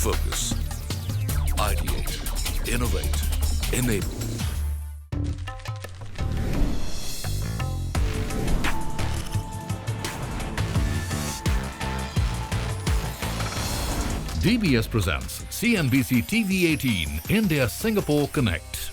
focus. Ideate, innovate, enable. DBS presents CNBC-TV18 India-Singapore Connect.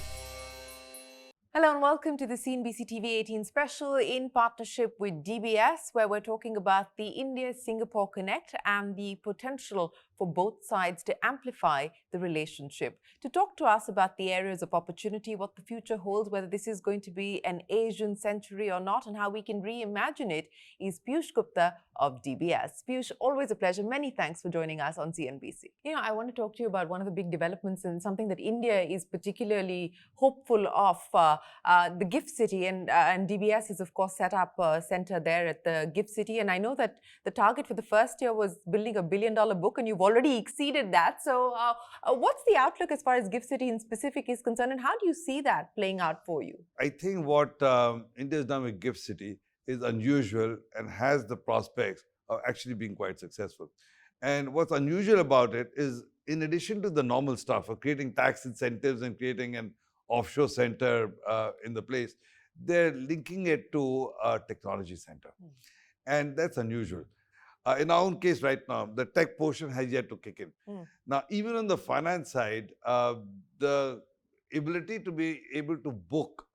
Hello and welcome to the CNBC-TV18 special in partnership with DBS, where we're talking about the India-Singapore Connect and the potential for both sides to amplify the relationship. To talk to us about the areas of opportunity, what the future holds, whether this is going to be an Asian century or not, and how we can reimagine it, is Piyush Gupta of DBS. Piyush, always a pleasure. Many thanks for joining us on CNBC. I want to talk to you about one of the big developments and something that India is particularly hopeful of, the GIFT City, and DBS has of course set up a center there at the GIFT City, and I know that the target for the first year was building $1 billion book, and you've already exceeded that. So what's the outlook as far as GIFT City in specific is concerned, and how do you see that playing out for you? I think what India has done with GIFT City is unusual and has the prospects of actually being quite successful. And what's unusual about it is, in addition to the normal stuff of creating tax incentives and creating an offshore center in the place, they're linking it to a technology center. And that's unusual. In our own case right now, the tech portion has yet to kick in. Now, even on the finance side, the ability to be able to book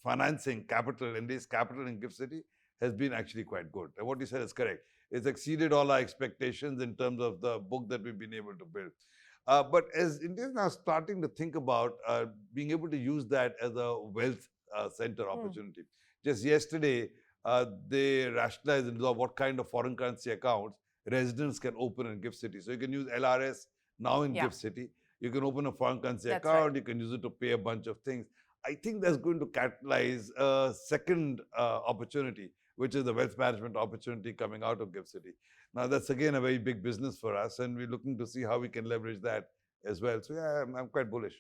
financing capital and raise capital in GIFT City has been actually quite good. And what you said is correct. It's exceeded all our expectations in terms of the book that we've been able to build. But as India is now starting to think about being able to use that as a wealth center opportunity. Just yesterday, they rationalized into what kind of foreign currency accounts residents can open in GIFT City. So you can use LRS now in GIFT City. You can open a foreign currency account. Right. You can use it to pay a bunch of things. I think that's going to catalyze a second opportunity, which is the wealth management opportunity coming out of GIFT City. Now, that's again a very big business for us, and we're looking to see how we can leverage that as well. So yeah, I'm quite bullish.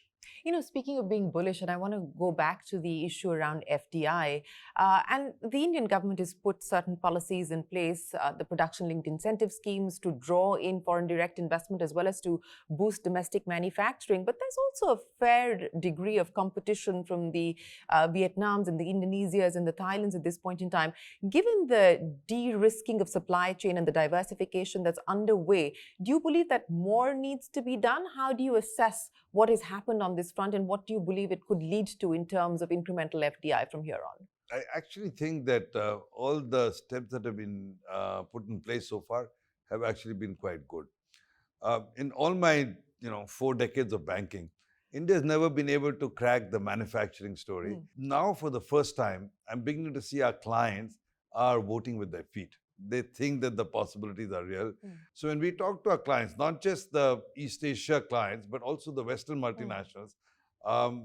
Speaking of being bullish, and I want to go back to the issue around FDI, and the Indian government has put certain policies in place, the production-linked incentive schemes to draw in foreign direct investment as well as to boost domestic manufacturing. But there's also a fair degree of competition from the Vietnams and the Indonesias and the Thailands at this point in time. Given the de-risking of supply chain and the diversification that's underway, do you believe that more needs to be done? How do you assess what has happened on this front, and what do you believe it could lead to in terms of incremental FDI from here on? I actually think that all the steps that have been put in place so far have actually been quite good. In all my 4 decades of banking, India has never been able to crack the manufacturing story. Now, for the first time, I'm beginning to see our clients are voting with their feet. They think that the possibilities are real. So when we talk to our clients, not just the East Asia clients, but also the Western multinationals,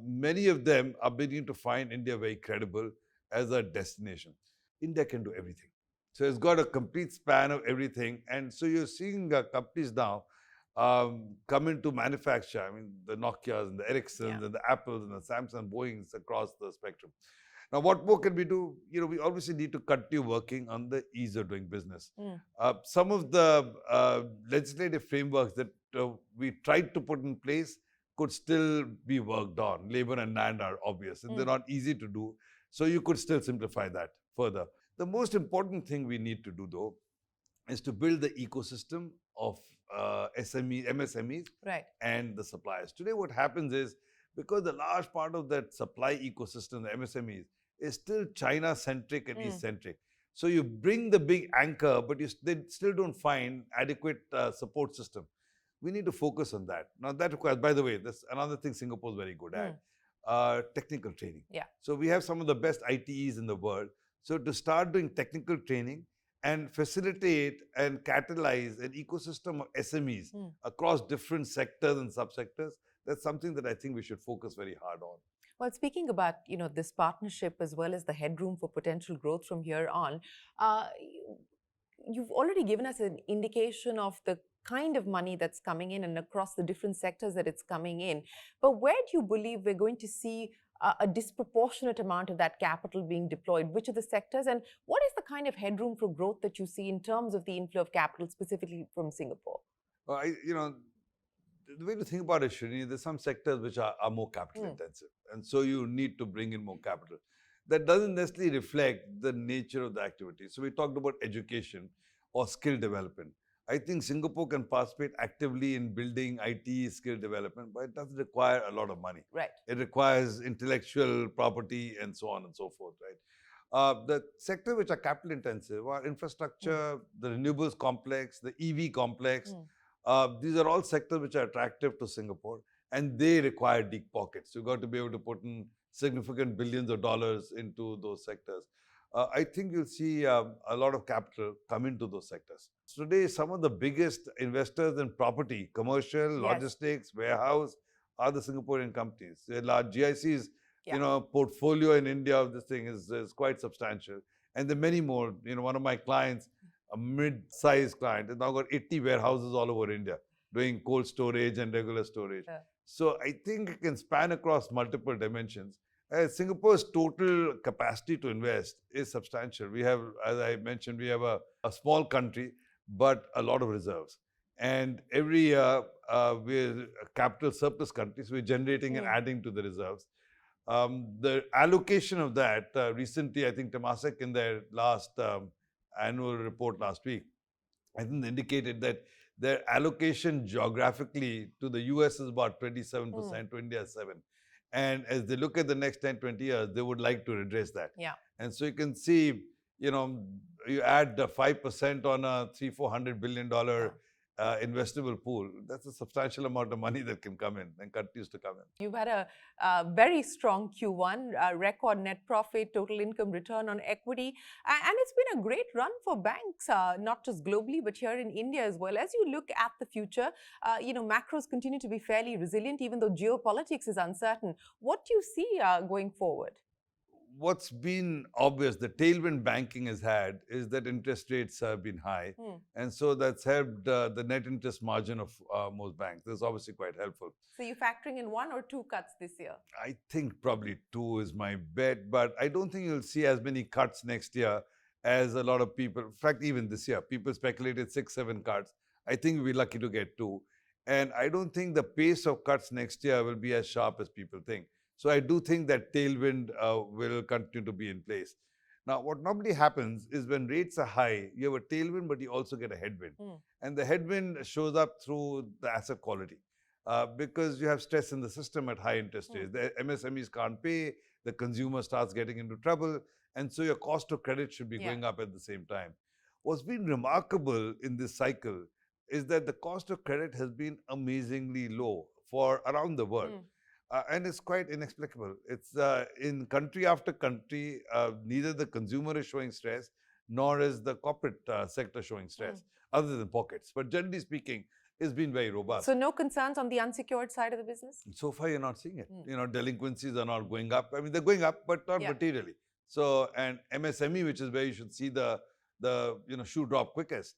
many of them are beginning to find India very credible as a destination. India can do everything. So it's got a complete span of everything. And so you're seeing companies now come into manufacture. I mean, the Nokias and the Ericssons and the Apples and the Samsung, Boeings across the spectrum. Now, what more can we do? We obviously need to continue working on the ease of doing business. Some of the legislative frameworks that we tried to put in place could still be worked on. Labor and land are obvious, and they're not easy to do. So you could still simplify that further. The most important thing we need to do, though, is to build the ecosystem of MSMEs and the suppliers. Today, what happens is, because the large part of that supply ecosystem, the MSMEs, is still China-centric and East-centric. So you bring the big anchor, but they still don't find adequate support system. We need to focus on that. Now, that requires, by the way, that's another thing Singapore is very good at, technical training. So we have some of the best ITEs in the world. So to start doing technical training and facilitate and catalyze an ecosystem of SMEs across different sectors and subsectors, that's something that I think we should focus very hard on. Well, speaking about, this partnership as well as the headroom for potential growth from here on, you've already given us an indication of the kind of money that's coming in and across the different sectors that it's coming in. But where do you believe we're going to see a disproportionate amount of that capital being deployed? Which are the sectors, and what is the kind of headroom for growth that you see in terms of the inflow of capital specifically from Singapore? Well, The way to think about it, Srini, there's some sectors which are more capital intensive. And so you need to bring in more capital. That doesn't necessarily reflect the nature of the activity. So we talked about education or skill development. I think Singapore can participate actively in building IT skill development, but it doesn't require a lot of money. Right. It requires intellectual property and so on and so forth, right? The sectors which are capital intensive are infrastructure, the renewables complex, the EV complex. These are all sectors which are attractive to Singapore, and they require deep pockets. You've got to be able to put in significant billions of dollars into those sectors. I think you'll see a lot of capital come into those sectors. Today, some of the biggest investors in property, commercial, logistics, warehouse, are the Singaporean companies. The large GIC's portfolio in India of this thing is quite substantial. And there are many more. One of my clients, a mid-sized client, has now got 80 warehouses all over India doing cold storage and regular storage. So I think it can span across multiple dimensions. Singapore's total capacity to invest is substantial. We have, as I mentioned, we have a small country, but a lot of reserves. And every year, we're a capital surplus country, so we're generating and adding to the reserves. The allocation of that, recently, I think Temasek in their last annual report last week, I think they indicated that their allocation geographically to the US is about 27%, to India is 7%. And as they look at the next 10, 20 years, they would like to redress that. And so you can see, you add 5% on a $300-400 billion investable pool. That's a substantial amount of money that can come in and continues to come in. You've had a very strong Q1, record net profit, total income return on equity. And it's been a great run for banks, not just globally, but here in India as well. As you look at the future, macros continue to be fairly resilient, even though geopolitics is uncertain. What do you see going forward? What's been obvious, the tailwind banking has had, is that interest rates have been high. And so that's helped the net interest margin of most banks. That's obviously quite helpful. So you're factoring in 1 or 2 cuts this year? I think probably 2 is my bet, but I don't think you'll see as many cuts next year as a lot of people. In fact, even this year, people speculated 6-7 cuts. I think we'll be lucky to get 2. And I don't think the pace of cuts next year will be as sharp as people think. So I do think that tailwind will continue to be in place. Now, what normally happens is when rates are high, you have a tailwind, but you also get a headwind. And the headwind shows up through the asset quality because you have stress in the system at high interest rates. The MSMEs can't pay, the consumer starts getting into trouble, and so your cost of credit should be going up at the same time. What's been remarkable in this cycle is that the cost of credit has been amazingly low for around the world. And it's quite inexplicable. It's in country after country, neither the consumer is showing stress, nor is the corporate sector showing stress, other than pockets. But generally speaking, it's been very robust. So no concerns on the unsecured side of the business? So far, you're not seeing it. Delinquencies are not going up. I mean, they're going up, but not materially. So, and MSME, which is where you should see the shoe drop quickest,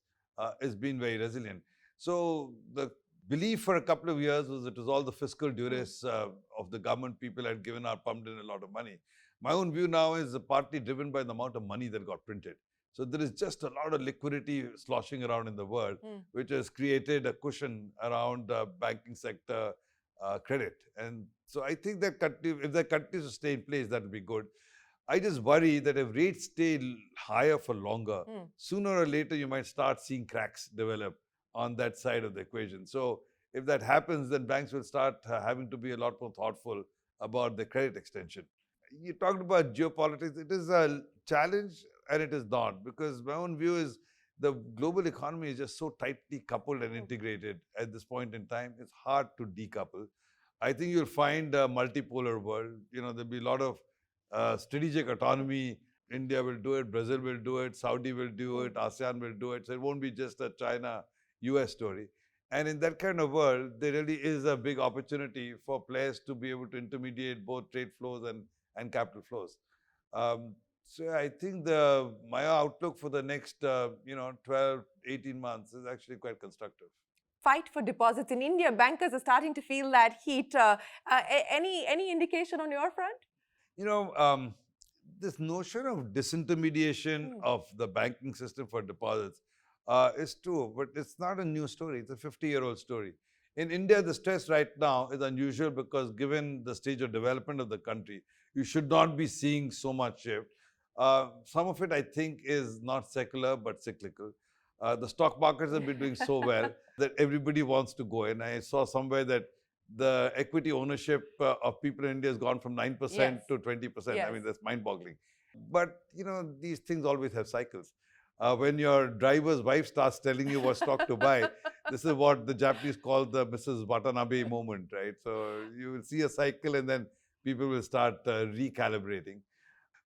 has been very resilient. So the belief for a couple of years was it was all the fiscal duress of the government. People had pumped in a lot of money. My own view now is partly driven by the amount of money that got printed. So there is just a lot of liquidity sloshing around in the world, which has created a cushion around banking sector credit. And so I think that if that continues to stay in place, that would be good. I just worry that if rates stay higher for longer, sooner or later you might start seeing cracks develop on that side of the equation. So if that happens, then banks will start having to be a lot more thoughtful about the credit extension. You talked about geopolitics. It is a challenge and it is not, because my own view is the global economy is just so tightly coupled and integrated at this point in time. It's hard to decouple. I think you'll find a multipolar world. There'll be a lot of strategic autonomy. India will do it, Brazil will do it, Saudi will do it, ASEAN will do it. So it won't be just a China-US story. And in that kind of world, there really is a big opportunity for players to be able to intermediate both trade flows and capital flows. So I think my outlook for the next 12, 18 months is actually quite constructive. Fight for deposits in India. Bankers are starting to feel that heat. Any indication on your front? This notion of disintermediation of the banking system for deposits is true, but it's not a new story. It's a 50-year-old story. In India, the stress right now is unusual because given the stage of development of the country, you should not be seeing so much shift. Some of it, I think, is not secular but cyclical. The stock markets have been doing so well that everybody wants to go in. I saw somewhere that the equity ownership of people in India has gone from 9% to 20%. I mean, that's mind-boggling. But, these things always have cycles. When your driver's wife starts telling you what stock to buy, this is what the Japanese call the Mrs. Watanabe moment, right? So you will see a cycle and then people will start recalibrating.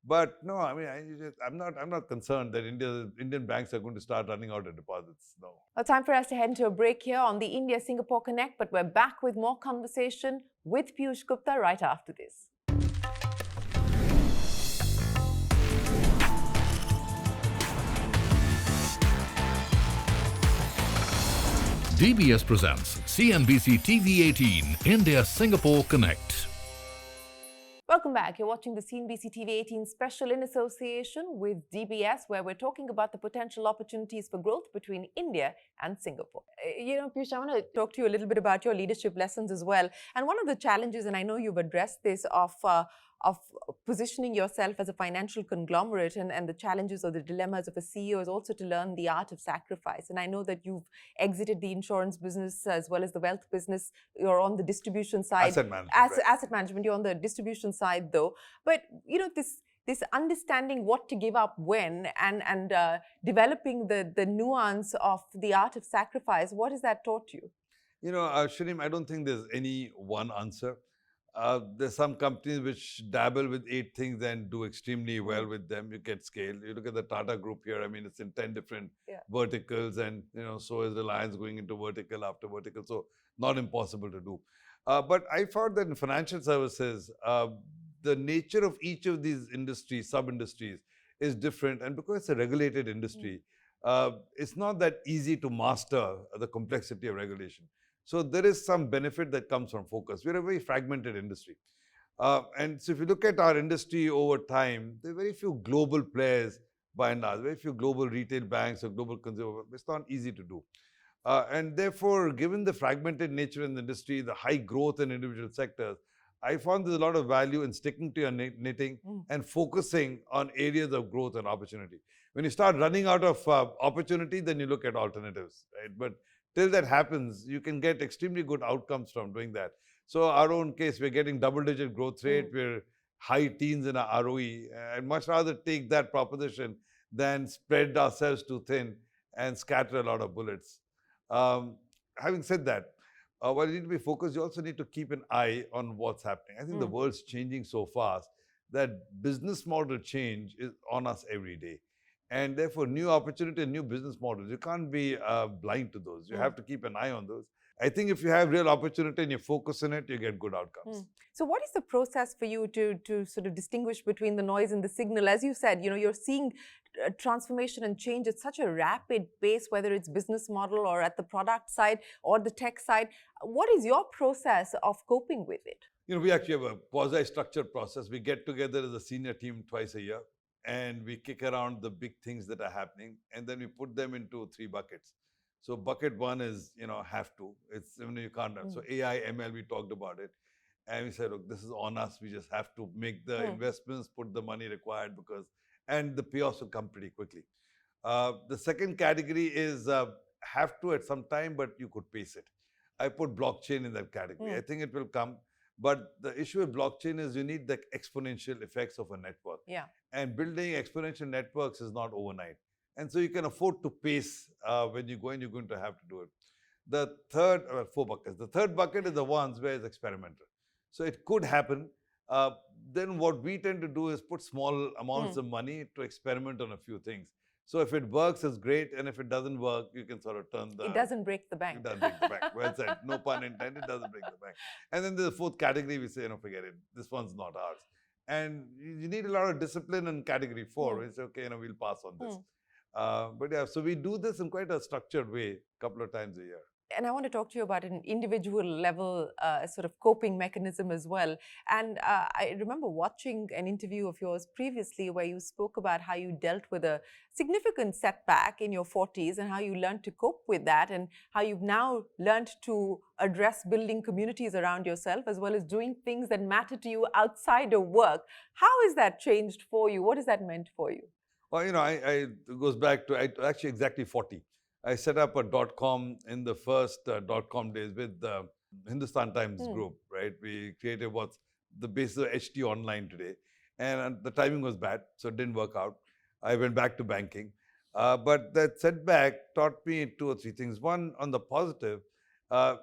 But no, I mean, I'm not concerned that Indian banks are going to start running out of deposits. No. Well, time for us to head into a break here on the India-Singapore Connect, but we're back with more conversation with Piyush Gupta right after this. DBS presents CNBC-TV18 India-Singapore Connect. Welcome back. You're watching the CNBC-TV18 special in association with DBS, where we're talking about the potential opportunities for growth between India and Singapore. Piyush, I want to talk to you a little bit about your leadership lessons as well. And one of the challenges, and I know you've addressed this, of positioning yourself as a financial conglomerate and the challenges or the dilemmas of a CEO is also to learn the art of sacrifice. And I know that you've exited the insurance business as well as the wealth business. You're on the distribution side. Asset management. Asset management, you're on the distribution side though. But, this understanding what to give up when and developing the nuance of the art of sacrifice, what has that taught you? Shreem, I don't think there's any one answer. There's some companies which dabble with 8 things and do extremely well with them. You get scale. You look at the Tata Group here. I mean, it's in 10 different verticals, and so is Reliance going into vertical after vertical. So not impossible to do. But I found that in financial services, the nature of each of these industries, sub-industries, is different. And because it's a regulated industry, it's not that easy to master the complexity of regulation. So there is some benefit that comes from focus. We're a very fragmented industry. And so if you look at our industry over time, there are very few global players by and large, very few global retail banks or global consumer. It's not easy to do. And therefore, given the fragmented nature in the industry, the high growth in individual sectors, I found there's a lot of value in sticking to your knitting and focusing on areas of growth and opportunity. When you start running out of opportunity, then you look at alternatives, right? But till that happens, you can get extremely good outcomes from doing that. So our own case, we're getting double-digit growth rate. We're high teens in our ROE. I'd much rather take that proposition than spread ourselves too thin and scatter a lot of bullets. Having said that, while you need to be focused, you also need to keep an eye on what's happening. I think the world's changing so fast that business model change is on us every day. And therefore, new opportunity and new business models, you can't be blind to those. You have to keep an eye on those. I think if you have real opportunity and you focus on it, you get good outcomes. So what is the process for you to sort of distinguish between the noise and the signal? As you said, you're seeing transformation and change at such a rapid pace, whether it's business model or at the product side or the tech side. What is your process of coping with it? We actually have a quasi-structured process. We get together as a senior team twice a year, and we kick around the big things that are happening, and then we put them into 3 buckets. So bucket 1 is, have to. It's, you can't. So AI, ML, we talked about it. And we said, look, this is on us. We just have to make the investments, put the money required and the payoffs will come pretty quickly. The second category is have to at some time, but you could pace it. I put blockchain in that category. I think it will come. But the issue with blockchain is you need the exponential effects of a network. And building exponential networks is not overnight. And so you can afford to pace when you go in, you're going to have to do it. The third, 4 buckets. The third bucket is the ones where it's experimental. So it could happen. Then what we tend to do is put small amounts of money to experiment on a few things. So if it works, it's great. And if it doesn't work, you can sort of turn the... It doesn't break the bank. It doesn't break the bank. Well said. No pun intended. It doesn't break the bank. And then the 4th category, we say, forget it. This one's not ours. And you need a lot of discipline in category 4. We say, okay, we'll pass on this. But yeah, so we do this in quite a structured way a couple of times a year. And I want to talk to you about an individual level sort of coping mechanism as well. And I remember watching an interview of yours previously where you spoke about how you dealt with a significant setback in your 40s and how you learned to cope with that, and how you've now learned to address building communities around yourself as well as doing things that matter to you outside of work. How has that changed for you? What has that meant for you? Well, it goes back to actually exactly 40. I set up a .com in the first .com days with the Hindustan Times group, right? We created what's the basis of HT Online today. And the timing was bad, so it didn't work out. I went back to banking. But that setback taught me two or three things. One, on the positive,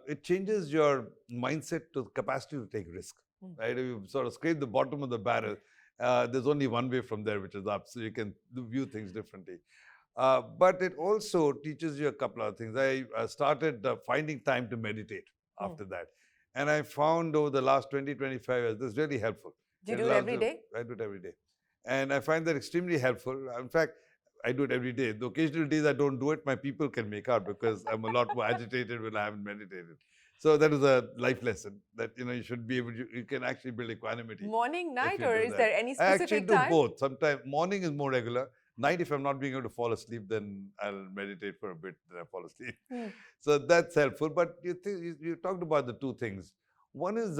it changes your mindset to capacity to take risk, right? If you sort of scrape the bottom of the barrel, there's only one way from there, which is up, so you can view things differently. But it also teaches you a couple of things. I started finding time to meditate after that. And I found over the last 20, 25 years, this is really helpful. Do you do it every day? I do it every day. And I find that extremely helpful. In fact, I do it every day. The occasional days I don't do it, my people can make out because I'm a lot more agitated when I haven't meditated. So that is a life lesson that, you should be able to, you can actually build equanimity. Morning, night, or is there any specific I actually time? do both. Sometimes morning is more regular. Night, if I'm not being able to fall asleep, then I'll meditate for a bit, then I fall asleep. So that's helpful. But you talked about the two things. One is,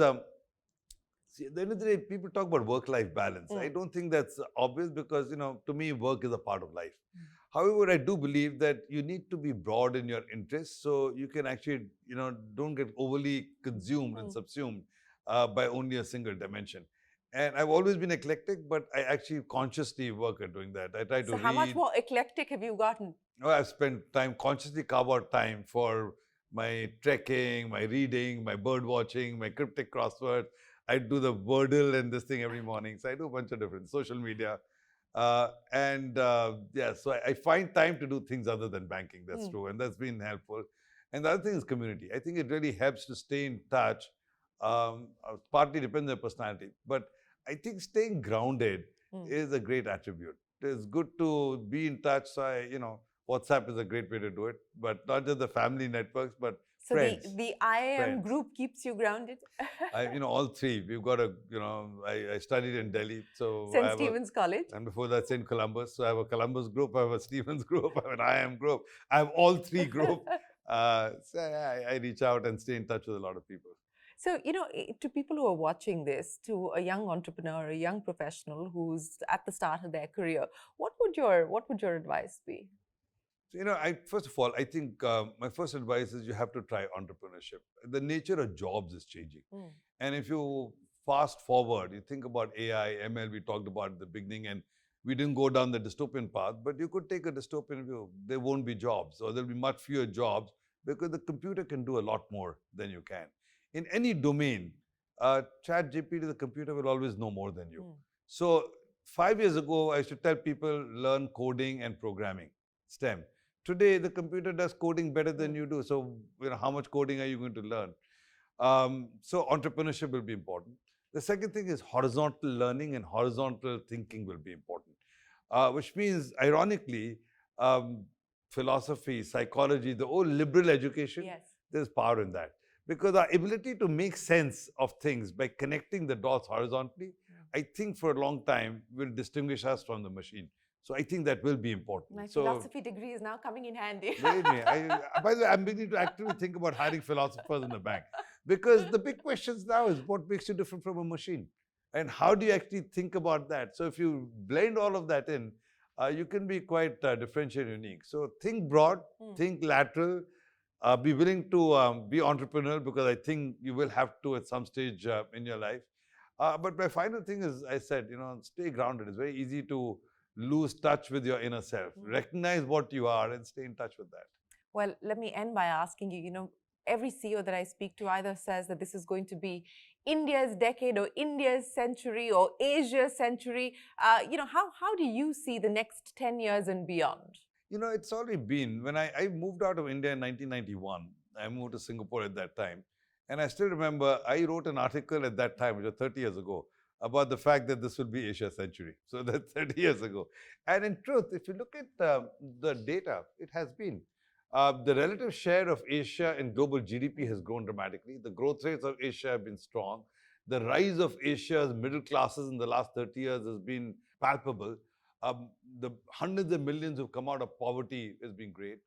see, at the end of the day, people talk about work-life balance. I don't think that's obvious because, to me, work is a part of life. However, I do believe that you need to be broad in your interests so you can actually, don't get overly consumed and subsumed by only a single dimension. And I've always been eclectic, but I actually consciously work at doing that. I try to read. So how much more eclectic have you gotten? Oh, I've spent time, consciously carve out time for my trekking, my reading, my bird watching, my cryptic crosswords. I do the Wordle and this thing every morning. So I do a bunch of different social media. So I find time to do things other than banking. That's true. And that's been helpful. And the other thing is community. I think it really helps to stay in touch. Partly depends on personality. But I think staying grounded is a great attribute. It's good to be in touch. So WhatsApp is a great way to do it. But not just the family networks, but so friends. the IIM group keeps you grounded? All three. We've got I studied in Delhi. So St. Stephen's College. And before that, St. Columbus. So I have a Columbus group, I have a Stevens group, I have an IIM group. I have all three groups. I reach out and stay in touch with a lot of people. So, to people who are watching this, to a young entrepreneur, a young professional who's at the start of their career, what would your advice be? First of all, I think my first advice is you have to try entrepreneurship. The nature of jobs is changing. And if you fast forward, you think about AI, ML, we talked about at the beginning, and we didn't go down the dystopian path, but you could take a dystopian view. There won't be jobs, or there'll be much fewer jobs because the computer can do a lot more than you can. In any domain, ChatGPT, the computer will always know more than you. So 5 years ago, I should tell people, learn coding and programming, STEM. Today, the computer does coding better than you do. So, how much coding are you going to learn? So entrepreneurship will be important. The second thing is horizontal learning and horizontal thinking will be important, which means, ironically, philosophy, psychology, the whole liberal education, there's power in that. Because our ability to make sense of things by connecting the dots horizontally, I think for a long time will distinguish us from the machine. So I think that will be important. My philosophy degree is now coming in handy. Believe me, by the way, I'm beginning to actively think about hiring philosophers in the bank. Because the big questions now is what makes you different from a machine? And how do you actually think about that? So if you blend all of that in, you can be quite differential and unique. So think broad, think lateral, be willing to be entrepreneurial because I think you will have to at some stage in your life. But my final thing is, I said, stay grounded. It's very easy to lose touch with your inner self. Recognize what you are and stay in touch with that. Well, let me end by asking you, every CEO that I speak to either says that this is going to be India's decade or India's century or Asia's century. How do you see the next 10 years and beyond? It's already been. When I moved out of India in 1991, I moved to Singapore at that time. And I still remember I wrote an article at that time, which was 30 years ago, about the fact that this will be Asia's century. So that's 30 years ago. And in truth, if you look at the data, it has been. The relative share of Asia in global GDP has grown dramatically. The growth rates of Asia have been strong. The rise of Asia's middle classes in the last 30 years has been palpable. The hundreds of millions who've come out of poverty has been great.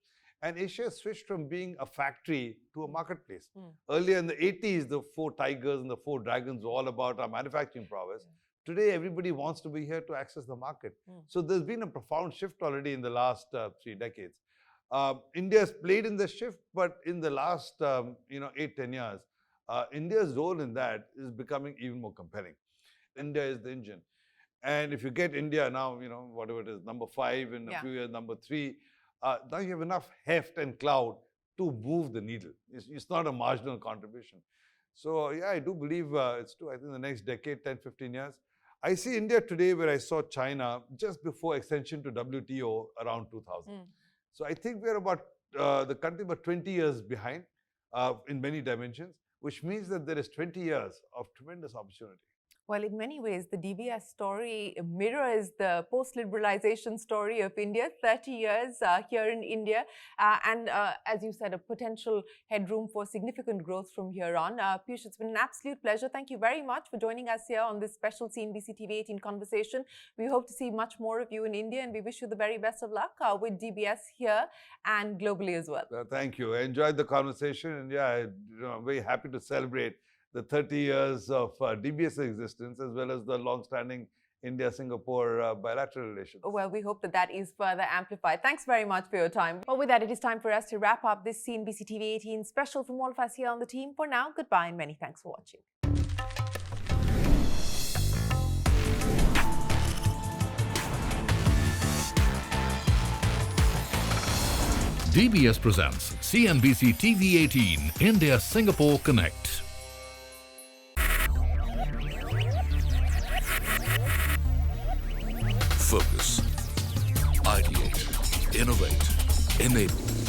And Asia switched from being a factory to a marketplace. Earlier in the 80s, the 4 tigers and the 4 dragons were all about our manufacturing prowess. Today, everybody wants to be here to access the market. So there's been a profound shift already in the last 3 decades. India has played in the shift, but in the last 8-10 years, India's role in that is becoming even more compelling. India is the engine. And if you get India now, whatever it is, number 5 in a few years, number 3, now you have enough heft and clout to move the needle. It's not a marginal contribution. So yeah, I do believe it's true. I think the next decade, 10, 15 years, I see India today where I saw China just before extension to WTO around 2000. So I think we're about, the country about 20 years behind in many dimensions, which means that there is 20 years of tremendous opportunity. Well, in many ways, the DBS story mirrors the post-liberalization story of India, 30 years here in India, and as you said, a potential headroom for significant growth from here on. Piyush, it's been an absolute pleasure. Thank you very much for joining us here on this special CNBC-TV18 conversation. We hope to see much more of you in India, and we wish you the very best of luck with DBS here and globally as well. Thank you. I enjoyed the conversation, and yeah, I'm very happy to celebrate the 30 years of DBS existence, as well as the long-standing India-Singapore bilateral relations. Well, we hope that is further amplified. Thanks very much for your time. Well, with that, it is time for us to wrap up this CNBC-TV18 special from all of us here on the team. For now, goodbye and many thanks for watching. DBS presents CNBC-TV18 India-Singapore Connect. Focus, ideate, innovate, enable.